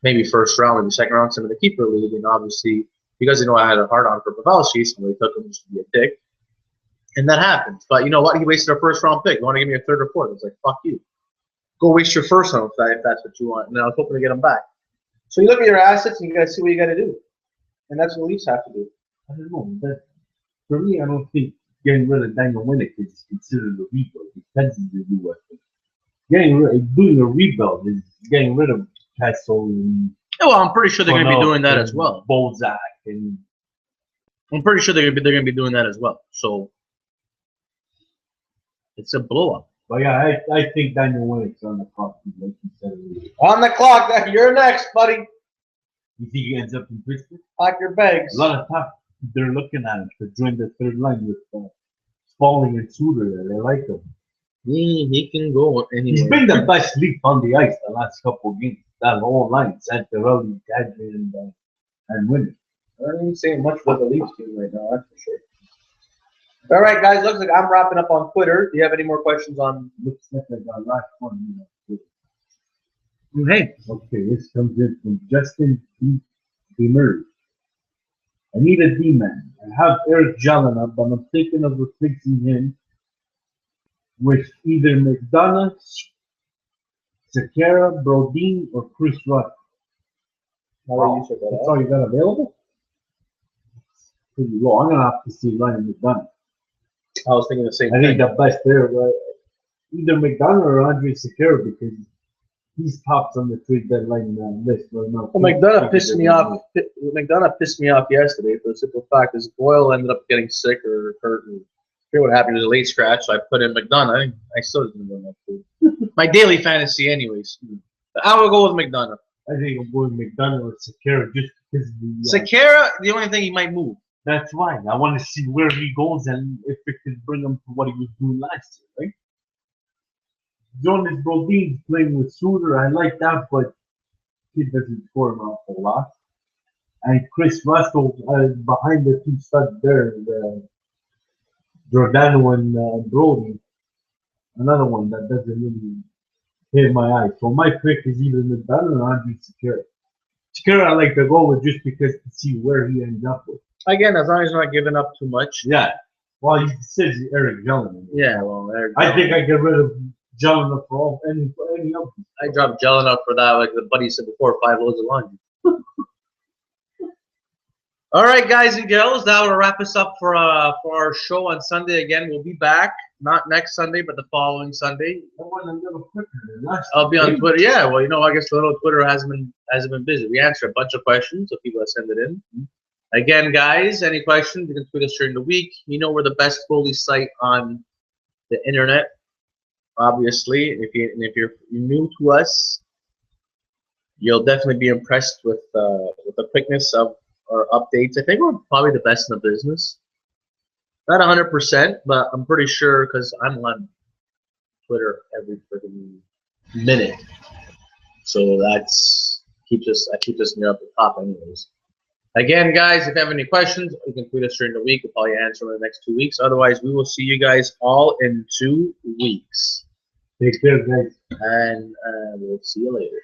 Maybe first round, maybe second round, some of the keeper league, and obviously because they know I had a hard on for Pavelski, so they took him just to be a dick, and that happens. But you know what? He wasted a first round pick. You want to give me a third or fourth? It's like fuck you. Go waste your first round if that's what you want. And I was hoping to get him back. So you look at your assets and you got to see what you got to do, and that's what the Leafs have to do. I don't know. But for me, I don't think getting rid of Daniel Winnick is considered a rebuild. It depends on the U.S. Doing a rebuild is getting rid of Kessel and well, I'm pretty sure they're going to be doing that as well. Bozak and I'm pretty sure they're going to be doing that as well. So it's a blow up. But yeah, I think Daniel Winnick's on the clock. Like you said, on the clock. You're next, buddy. You think he ends up in Pittsburgh? Pack your bags. A lot of time they're looking at him to join the third line with Spaulding and Suter there. They like him. He can go anywhere. He's been the best leap on the ice the last couple of games. That whole line, Santorelli, Kadri, and Winnick. I ain't saying much about the Leafs team right now, that's for sure. All right, guys. Looks like I'm wrapping up on Twitter. Do you have any more questions on? Looks like I got last one. Hey, okay, this comes in from Justin P. Demers. I need a D-man. I have Eric Jalina, but I'm thinking of replacing him with either McDonough, Sekera, Brodin, or Chris Rudd. Wow. That's all you got available? Pretty low. I'm gonna have to see Ryan McDonough. I was thinking the same I thing. think the best there, either McDonough or Andre Sekera, because he's tops on the trade deadline list right now. Well, McDonough pissed me off. McDonough pissed me off yesterday for the simple fact is Boyle ended up getting sick or hurt. And I forget what happened. It was a late scratch, so I put in McDonough. I still didn't win that too. My daily fantasy, anyways. But I will go with McDonough. I think I'm going McDonough or Sekera just because of the. Sekera, the only thing he might move. That's why. I want to see where he goes and if it can bring him to what he was doing last year, right? Jonas Brodin's playing with Suter. I like that, but he doesn't score an awful lot. And Chris Russell behind the two studs there, Giordano and Brody. Another one that doesn't really hit my eye. So my pick is either McDonough or Andre Sekera. Sekera I like to go with just because to see where he ends up with. Again, as long as you're not giving up too much. Yeah. Well, he says Eric Jalina. Yeah, well, Eric I think I get rid of Jalina for any of them. I dropped Jelena for that, like the buddy said before, 5 loads of laundry. All right, guys and girls, that will wrap us up for our show on Sunday. Again, we'll be back, not next Sunday, but the following Sunday. I'll be on Twitter. Yeah, well, I guess the little Twitter hasn't been busy. We answer a bunch of questions, so people send it in. Again, guys, any questions, you can tweet us during the week. We're the best goalie site on the internet, obviously. If you're new to us, you'll definitely be impressed with the quickness of our updates. I think we're probably the best in the business. Not 100%, but I'm pretty sure because I'm on Twitter every freaking minute. So that keeps us near up the top anyways. Again, guys, if you have any questions, you can tweet us during the week. We'll probably answer in the next 2 weeks. Otherwise, we will see you guys all in 2 weeks. Take care, guys. And we'll see you later.